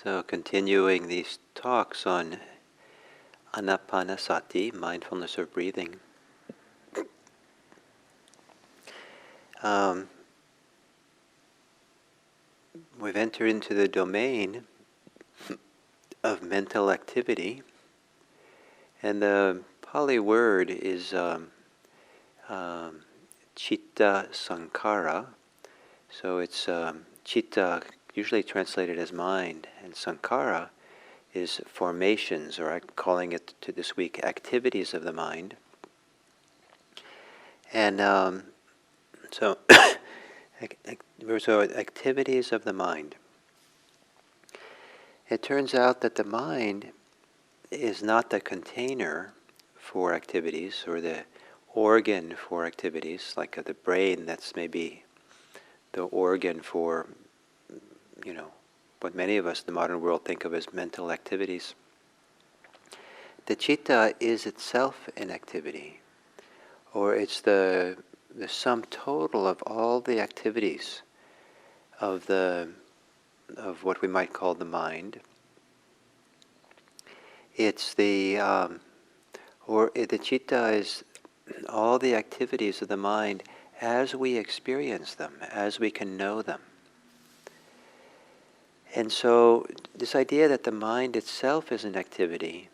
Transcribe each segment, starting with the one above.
So continuing these talks on anapanasati, mindfulness of breathing. We've entered into the domain of mental activity, and the Pali word is chitta sankhara. So it's chitta, usually translated as mind, and sankhara is formations, or I'm calling it to this week activities of the mind. And so activities of the mind. It turns out that the mind is not the container for activities or the organ for activities, like the brain that's maybe the organ for, what many of us in the modern world think of as mental activities. The citta is itself an activity, or it's the sum total of all the activities of what we might call the mind. It's the citta is all the activities of the mind as we experience them, as we can know them. And so this idea that the mind itself is an activity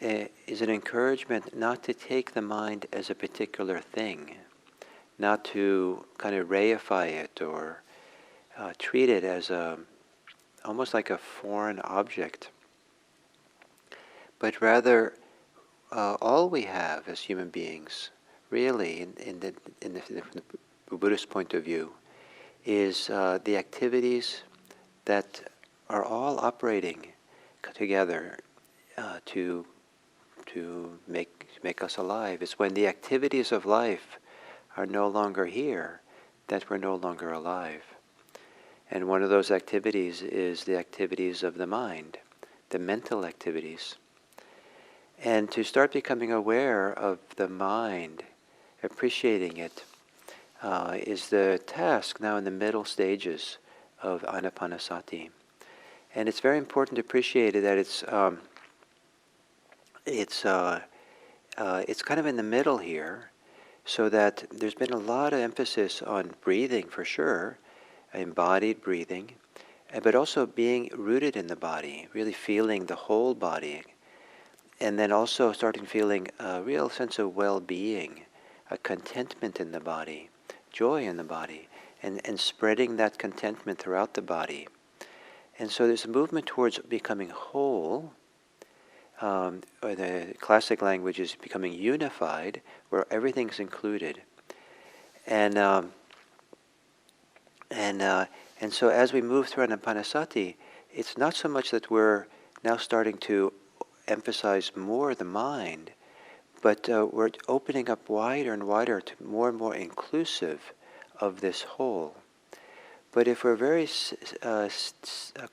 is an encouragement not to take the mind as a particular thing, not to kind of reify it or treat it as almost like a foreign object, but rather all we have as human beings, really, from the Buddhist point of view, is the activities that are all operating together to make us alive. It's when the activities of life are no longer here that we're no longer alive. And one of those activities is the activities of the mind, the mental activities. And to start becoming aware of the mind, appreciating it, is the task now in the middle stages of anapanasati. And it's very important to appreciate that it's kind of in the middle here, so that there's been a lot of emphasis on breathing for sure, embodied breathing, but also being rooted in the body, really feeling the whole body, and then also starting feeling a real sense of well-being, a contentment in the body, joy in the body, and spreading that contentment throughout the body. And so there's a movement towards becoming whole, or the classic language is becoming unified, where everything's included. And so as we move through anapanasati, it's not so much that we're now starting to emphasize more the mind, but we're opening up wider and wider to more and more inclusive of this whole. But if we're very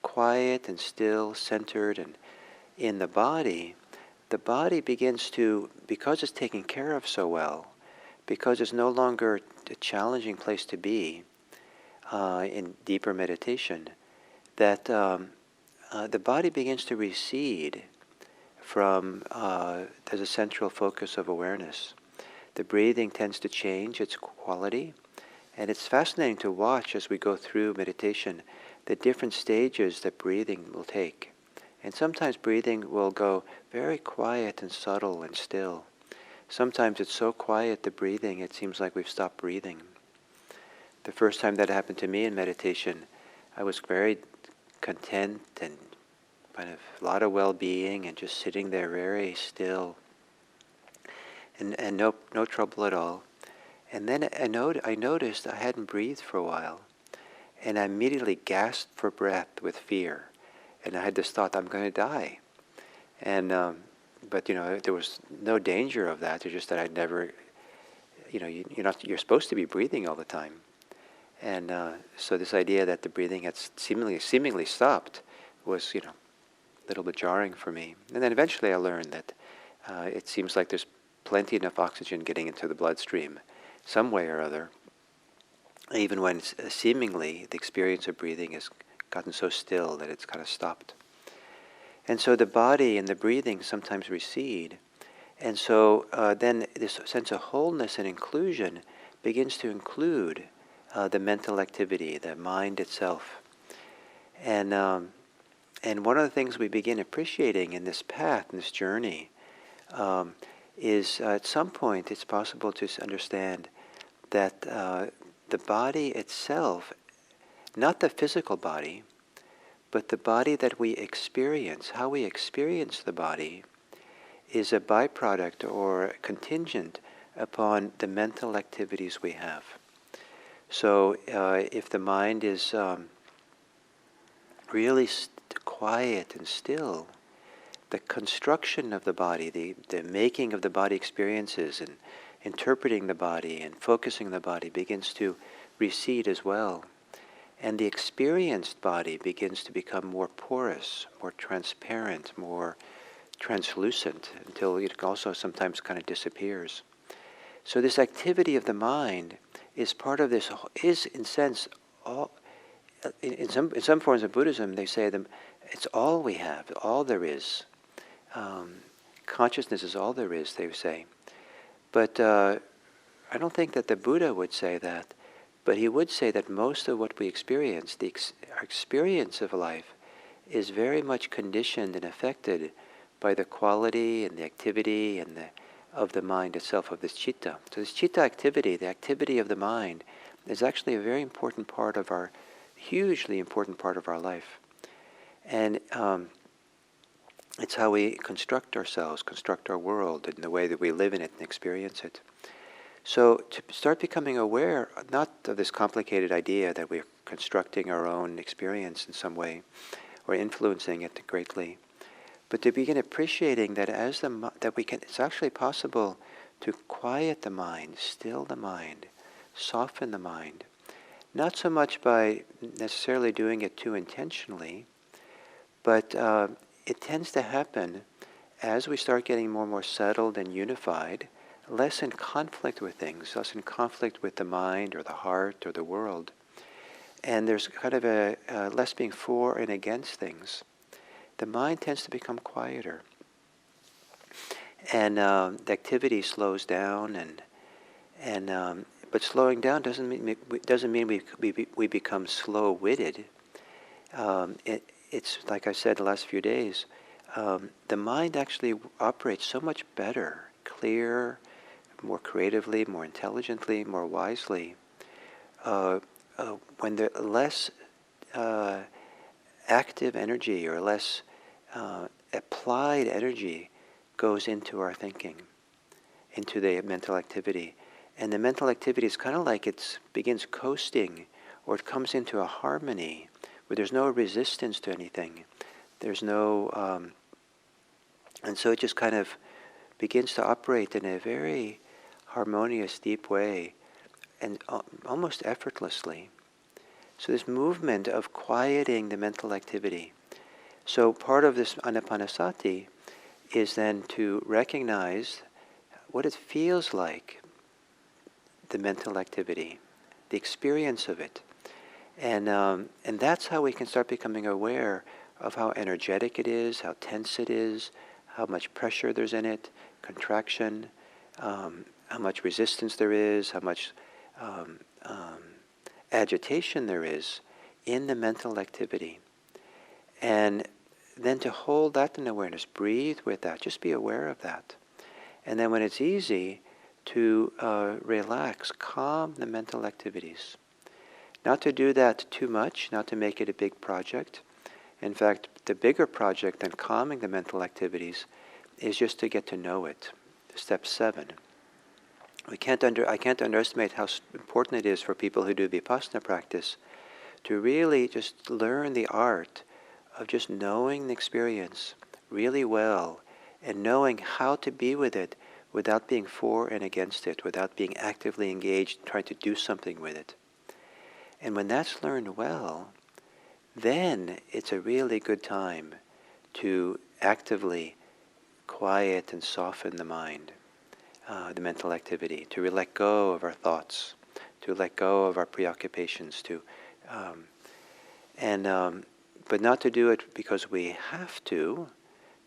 quiet and still, centered and in the body begins to, because it's taken care of so well, because it's no longer a challenging place to be in deeper meditation, that the body begins to recede from as a central focus of awareness. The breathing tends to change its quality, and it's fascinating to watch as we go through meditation the different stages that breathing will take. And sometimes breathing will go very quiet and subtle and still. Sometimes it's so quiet, the breathing, it seems like we've stopped breathing. The first time that happened to me in meditation, I was very content and kind of a lot of well-being and just sitting there very still and no trouble at all. And then I noticed I hadn't breathed for a while, and I immediately gasped for breath with fear. And I had this thought, I'm going to die. And but there was no danger of that. It's just that I'd never, you're supposed to be breathing all the time. And so this idea that the breathing had seemingly stopped was, a little bit jarring for me. And then eventually I learned that it seems like there's plenty enough oxygen getting into the bloodstream some way or other, even when seemingly the experience of breathing is gotten so still that it's kind of stopped. And so the body and the breathing sometimes recede. And so then this sense of wholeness and inclusion begins to include the mental activity, the mind itself. And one of the things we begin appreciating in this path, in this journey, is at some point it's possible to understand that the body itself, not the physical body, but the body that we experience, how we experience the body, is a byproduct or contingent upon the mental activities we have. So if the mind is really quiet and still, the construction of the body, the making of the body experiences and interpreting the body and focusing the body begins to recede as well. And the experienced body begins to become more porous, more transparent, more translucent, until it also sometimes kind of disappears. So this activity of the mind is part of this, is in sense, all, in some forms of Buddhism, they say it's all we have, all there is. Consciousness is all there is, they say. But I don't think that the Buddha would say that. But he would say that most of what we experience, our experience of life, is very much conditioned and affected by the quality and the activity and of the mind itself, of this citta. So this citta activity, the activity of the mind, is actually a very important part of hugely important part of our life. And it's how we construct ourselves, construct our world, and the way that we live in it and experience it. So to start becoming aware, not of this complicated idea that we're constructing our own experience in some way, or influencing it greatly, but to begin appreciating that it's actually possible to quiet the mind, still the mind, soften the mind, not so much by necessarily doing it too intentionally, but it tends to happen as we start getting more and more settled and unified, less in conflict with things, less in conflict with the mind or the heart or the world. And there's kind of a less being for and against things. The mind tends to become quieter. And the activity slows down, but slowing down doesn't mean we become slow-witted. It's like I said the last few days, the mind actually operates so much better, clear, more creatively, more intelligently, more wisely, when the less active energy or less applied energy goes into our thinking, into the mental activity. And the mental activity is kind of like it begins coasting, or it comes into a harmony where there's no resistance to anything. There's no, and so it just kind of begins to operate in a very harmonious, deep way, and almost effortlessly. So this movement of quieting the mental activity. So part of this anapanasati is then to recognize what it feels like, the mental activity, the experience of it. And that's how we can start becoming aware of how energetic it is, how tense it is, how much pressure there's in it, contraction, how much resistance there is, how much agitation there is in the mental activity. And then to hold that in awareness, breathe with that, just be aware of that. And then when it's easy, to relax, calm the mental activities. Not to do that too much, not to make it a big project. In fact, the bigger project than calming the mental activities is just to get to know it. Step 7. I can't underestimate how important it is for people who do Vipassana practice to really just learn the art of just knowing the experience really well and knowing how to be with it without being for and against it, without being actively engaged, trying to do something with it. And when that's learned well, then it's a really good time to actively quiet and soften the mind, the mental activity, to let go of our thoughts, to let go of our preoccupations, And but not to do it because we have to,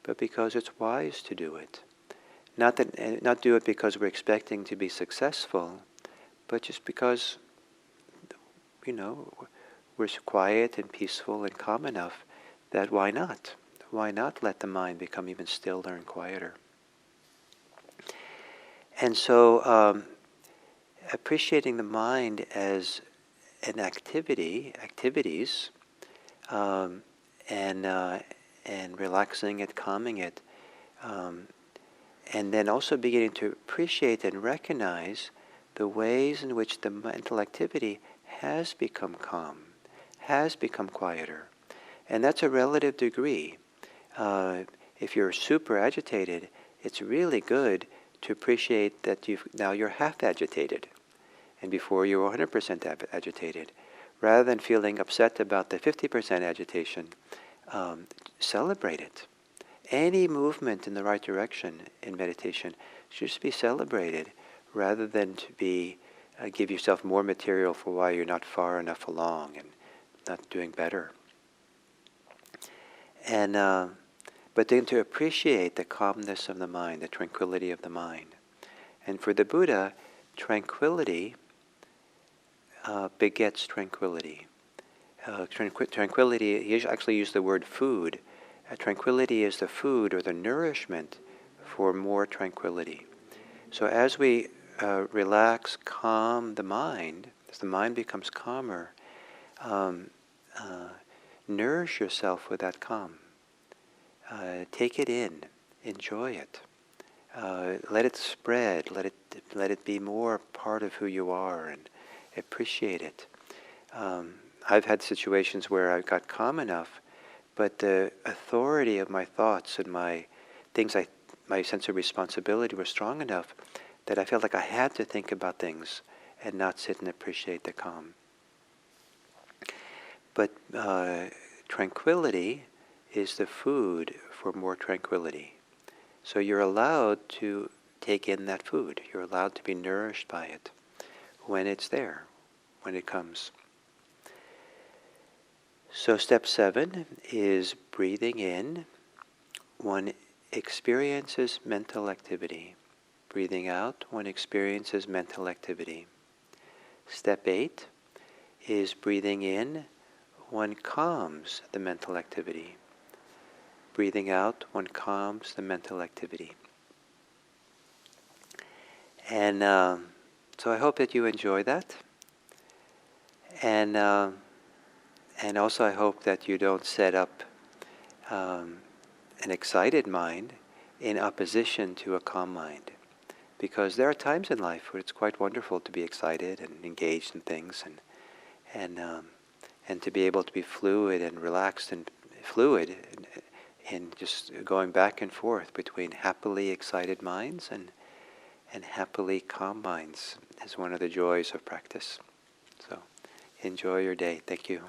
but because it's wise to do it. Not do it because we're expecting to be successful, but just because, we're quiet and peaceful and calm enough that why not? Why not let the mind become even stiller and quieter? And so appreciating the mind as an activities, and relaxing it, calming it, and then also beginning to appreciate and recognize the ways in which the mental activity has become calm, has become quieter. And that's a relative degree. If you're super agitated, it's really good to appreciate that now you're half agitated, and before you were 100% agitated. Rather than feeling upset about the 50% agitation, celebrate it. Any movement in the right direction in meditation should just be celebrated, rather than to be give yourself more material for why you're not far enough along and not doing better. And but then to appreciate the calmness of the mind, the tranquility of the mind. And for the Buddha, tranquility begets tranquility. Tranquility, he actually used the word food. Tranquility is the food or the nourishment for more tranquility. So as we relax, calm the mind, as the mind becomes calmer, nourish yourself with that calm. Take it in, enjoy it. Let it spread, let it be more part of who you are, and appreciate it. I've had situations where I got calm enough, but the authority of my thoughts and my sense of responsibility were strong enough that I felt like I had to think about things and not sit and appreciate the calm. But tranquility is the food for more tranquility. So you're allowed to take in that food. You're allowed to be nourished by it when it's there, when it comes. So step 7 is breathing in. One experiences mental activity. Breathing out, one experiences mental activity. Step 8 is breathing in. One calms the mental activity. Breathing out, one calms the mental activity. And so I hope that you enjoy that. And also I hope that you don't set up an excited mind in opposition to a calm mind. Because there are times in life where it's quite wonderful to be excited and engaged in things, and to be able to be fluid and relaxed and fluid and just going back and forth between happily excited minds and happily calm minds is one of the joys of practice. So enjoy your day. Thank you.